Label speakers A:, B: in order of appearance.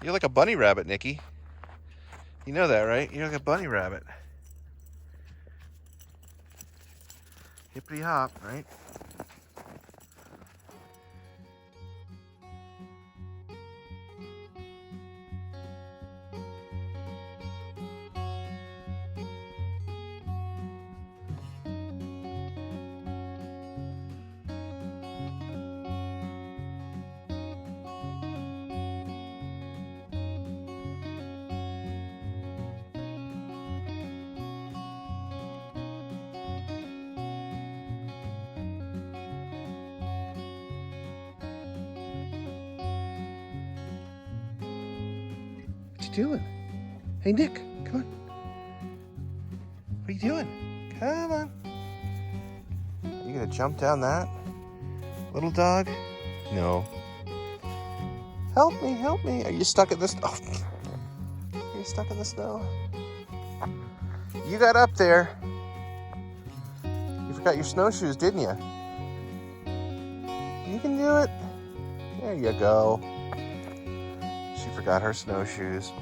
A: You're like a bunny rabbit, Nickie. You know that, right? You're like a bunny rabbit. Hippity hop, right? What you doing? Hey, Nick, come on. What are you doing? Come on. You gonna jump down that? Little dog? No. Help me, help me. Are you stuck in the snow? Are you stuck in the snow? You got up there. You forgot your snowshoes, didn't you? You can do it. There you go. She forgot her snowshoes.